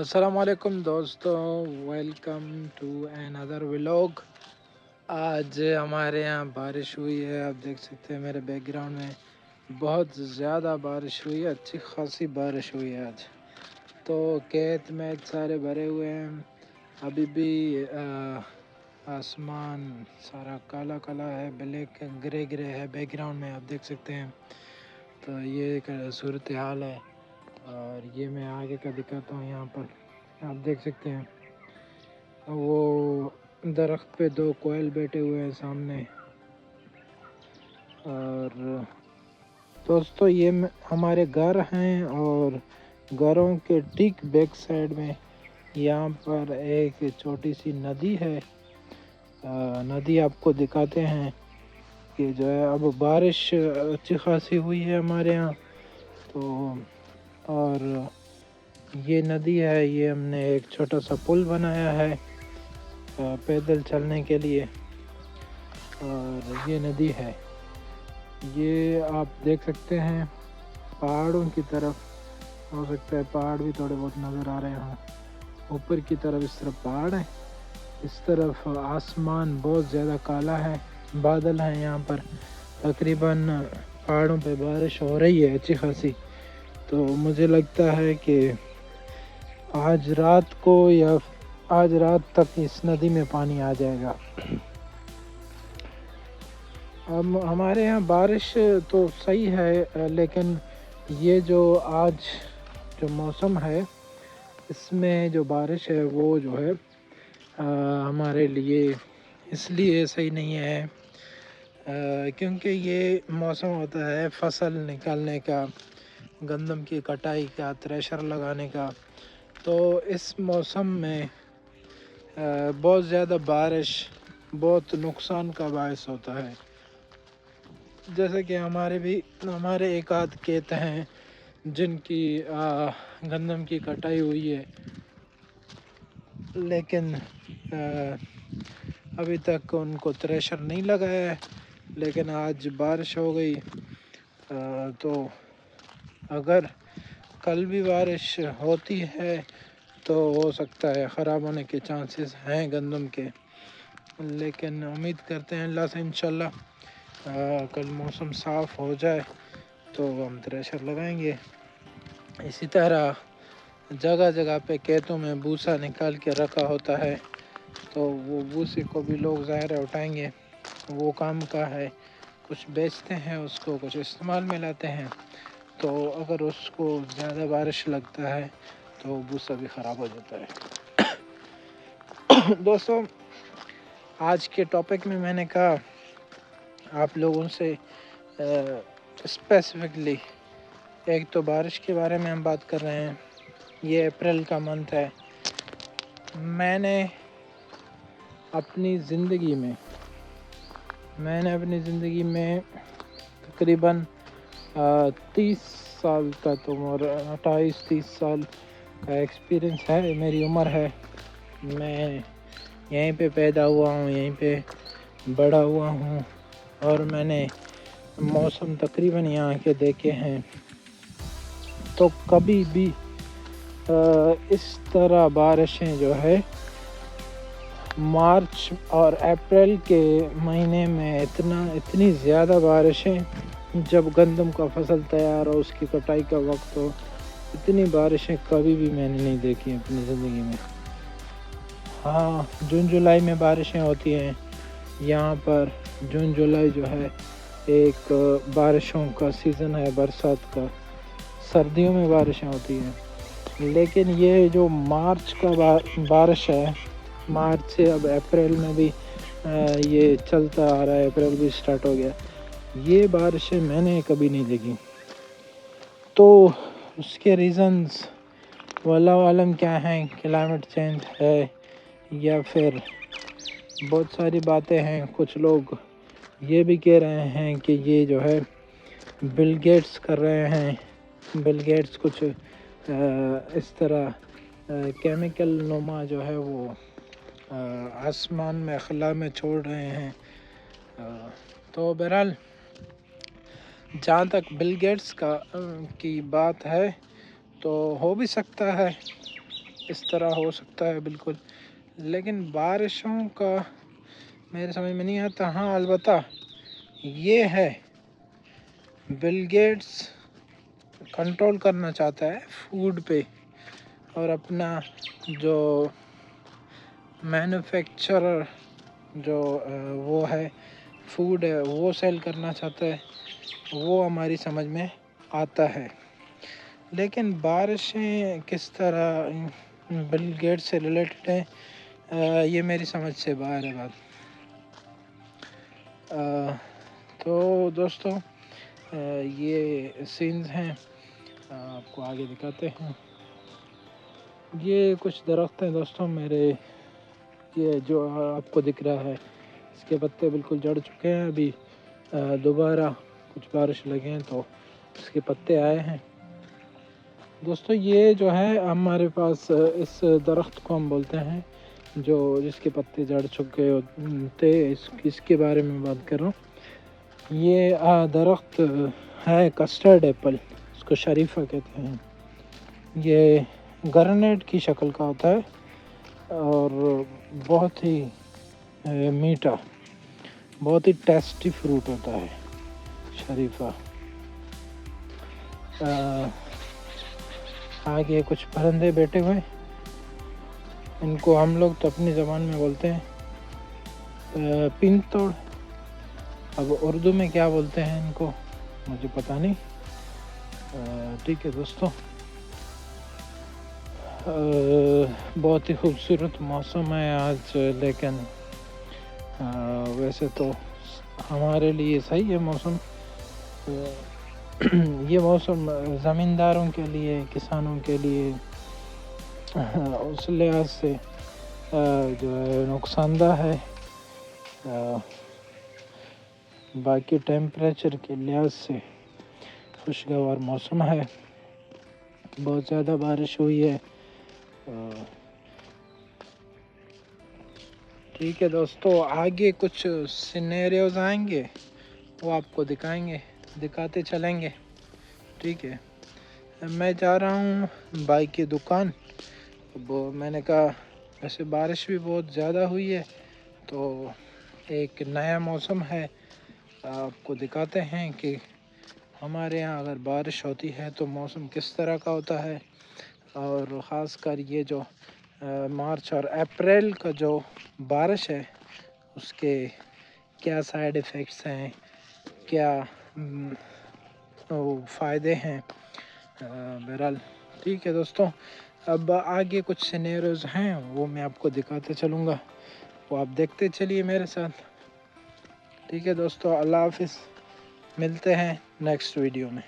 السلام علیکم دوستوں، ویلکم ٹو another vlog۔ آج ہمارے یہاں بارش ہوئی ہے، آپ دیکھ سکتے ہیں میرے بیک گراؤنڈ میں بہت زیادہ بارش ہوئی ہے، اچھی خاصی بارش ہوئی ہے آج۔ تو کھیت میں سارے بھرے ہوئے ہیں، ابھی بھی آسمان سارا کالا کالا ہے، بلیک گرے گرے ہے بیک گراؤنڈ میں، آپ دیکھ سکتے ہیں۔ تو یہ ایک صورتحال ہے، اور یہ میں آگے کا دکھاتا ہوں۔ یہاں پر آپ دیکھ سکتے ہیں وہ درخت پہ دو کوئل بیٹھے ہوئے ہیں سامنے۔ اور دوستو یہ ہمارے گھر ہیں، اور گھروں کے ٹھیک بیک سائڈ میں یہاں پر ایک چھوٹی سی ندی ہے۔ ندی آپ کو دکھاتے ہیں کہ جو ہے اب بارش اچھی خاصی ہوئی ہے ہمارے یہاں تو، اور یہ ندی ہے، یہ ہم نے ایک چھوٹا سا پل بنایا ہے پیدل چلنے کے لیے، اور یہ ندی ہے، یہ آپ دیکھ سکتے ہیں پہاڑوں کی طرف۔ ہو سکتا ہے پہاڑ بھی تھوڑے بہت نظر آ رہے ہوں، اوپر کی طرف اس طرف پہاڑ ہے، اس طرف آسمان بہت زیادہ کالا ہے، بادل ہیں یہاں پر، تقریباً پہاڑوں پہ بارش ہو رہی ہے اچھی خاصی۔ تو مجھے لگتا ہے کہ آج رات کو یا آج رات تک اس ندی میں پانی آ جائے گا۔ ہمارے یہاں بارش تو صحیح ہے، لیکن یہ جو آج جو موسم ہے اس میں جو بارش ہے وہ جو ہے ہمارے لیے اس لیے صحیح نہیں ہے کیونکہ یہ موسم ہوتا ہے فصل نکالنے کا، گندم کی کٹائی کا، تھریشر لگانے کا۔ تو اس موسم میں بہت زیادہ بارش بہت نقصان کا باعث ہوتا ہے، جیسے کہ ہمارے ایک آدھ کھیت ہیں جن کی گندم کی کٹائی ہوئی ہے، لیکن ابھی تک ان کو تھریشر نہیں لگایا ہے، لیکن آج بارش ہو گئی تو اگر کل بھی بارش ہوتی ہے تو ہو سکتا ہے خراب ہونے کے چانسز ہیں گندم کے، لیکن امید کرتے ہیں اللہ سے انشاءاللہ کل موسم صاف ہو جائے تو ہم تھریشر لگائیں گے۔ اسی طرح جگہ جگہ پہ کھیتوں میں بھوسا نکال کے رکھا ہوتا ہے، تو وہ بھوسے کو بھی لوگ ظاہر اٹھائیں گے، وہ کام کا ہے، کچھ بیچتے ہیں اس کو، کچھ استعمال میں لاتے ہیں۔ تو اگر اس کو زیادہ بارش لگتا ہے تو بھوسا بھی خراب ہو جاتا ہے۔ دوستوں آج کے ٹاپک میں نے کہا آپ لوگوں سے اسپیسیفکلی ایک تو بارش کے بارے میں ہم بات کر رہے ہیں، یہ اپریل کا منتھ ہے۔ میں نے اپنی زندگی میں تقریباً 30 سال تک عمر، 28-30 سال کا ایکسپیرئنس ہے، میری عمر ہے، میں یہیں پہ پیدا ہوا ہوں، یہیں پہ بڑا ہوا ہوں، اور میں نے موسم تقریباً یہاں کے دیکھے ہیں، تو کبھی بھی اس طرح بارشیں جو ہے مارچ اور اپریل کے مہینے میں اتنی زیادہ بارشیں، جب گندم کا فصل تیار ہو، اس کی کٹائی کا وقت ہو، اتنی بارشیں کبھی بھی میں نے نہیں دیکھی اپنی زندگی میں۔ ہاں، جون جولائی میں بارشیں ہوتی ہیں یہاں پر، جون جولائی جو ہے ایک بارشوں کا سیزن ہے، برسات کا، سردیوں میں بارشیں ہوتی ہیں، لیکن یہ جو مارچ کا بارش ہے، مارچ سے اب اپریل میں بھی یہ چلتا آ رہا ہے، اپریل بھی سٹارٹ ہو گیا، یہ بارشیں میں نے کبھی نہیں دیکھی۔ تو اس کے ریزنز واللہ عالم کیا ہیں، کلائمیٹ چینج ہے یا پھر بہت ساری باتیں ہیں۔ کچھ لوگ یہ بھی کہہ رہے ہیں کہ یہ جو ہے بل گیٹس کر رہے ہیں، بل گیٹس کچھ اس طرح کیمیکل نما جو ہے وہ آسمان میں خلا میں چھوڑ رہے ہیں۔ تو بہرحال جہاں تک بل گیٹس کی بات ہے تو ہو بھی سکتا ہے، اس طرح ہو سکتا ہے بالکل، لیکن بارشوں کا میرے سمجھ میں نہیں آتا۔ ہاں البتہ یہ ہے، بل گیٹس کنٹرول کرنا چاہتا ہے فوڈ پہ، اور اپنا جو مینوفیکچرر جو وہ ہے فوڈ ہے وہ سیل کرنا چاہتا ہے، وہ ہماری سمجھ میں آتا ہے۔ لیکن بارشیں کس طرح بل گیٹ سے ریلیٹڈ ہیں، یہ میری سمجھ سے باہر ہے بات۔ تو دوستو یہ سینز ہیں، آپ کو آگے دکھاتے ہیں۔ یہ کچھ درخت ہیں دوستوں میرے، یہ جو آپ کو دکھ رہا ہے اس کے پتے بالکل جڑ چکے ہیں، ابھی دوبارہ کچھ بارش لگے ہیں تو اس کے پتے آئے ہیں۔ دوستو یہ جو ہے ہمارے پاس اس درخت کو ہم بولتے ہیں جو جس کے پتے جڑ چکے ہوتے، اس کے بارے میں بات کر رہا ہوں۔ یہ درخت ہے کسٹرڈ ایپل، اس کو شریفہ کہتے ہیں۔ یہ گرنیٹ کی شکل کا ہوتا ہے اور بہت ہی میٹھا، بہت ہی ٹیسٹی فروٹ ہوتا ہے شریفہ۔ آگے کچھ پرندے بیٹھے ہوئے، ان کو ہم لوگ تو اپنی زبان میں بولتے ہیں پنتوڑ، اب اردو میں کیا بولتے ہیں ان کو مجھے پتہ نہیں۔ ٹھیک ہے دوستو، بہت ہی خوبصورت موسم ہے آج، لیکن ویسے تو ہمارے لیے صحیح ہے موسم۔ یہ موسم زمینداروں کے لیے، کسانوں کے لیے اس لحاظ سے جو ہے نقصان دہ ہے، باقی ٹیمپریچر کے لحاظ سے خوشگوار موسم ہے۔ بہت زیادہ بارش ہوئی ہے۔ ٹھیک ہے دوستو، آگے کچھ سینیریوز آئیں گے، وہ آپ کو دکھاتے چلیں گے۔ ٹھیک ہے، میں جا رہا ہوں بائک کی دکان۔ اب میں نے کہا ویسے بارش بھی بہت زیادہ ہوئی ہے تو ایک نیا موسم ہے، آپ کو دکھاتے ہیں کہ ہمارے یہاں اگر بارش ہوتی ہے تو موسم کس طرح کا ہوتا ہے، اور خاص کر یہ جو مارچ اور اپریل کا جو بارش ہے اس کے کیا سائیڈ ایفیکٹس ہیں، کیا فائدے ہیں۔ بہرحال ٹھیک ہے دوستوں، اب آگے کچھ سینیریوز ہیں وہ میں آپ کو دکھاتے چلوں گا، وہ آپ دیکھتے چلیے میرے ساتھ۔ ٹھیک ہے دوستو، اللہ حافظ، ملتے ہیں نیکسٹ ویڈیو میں۔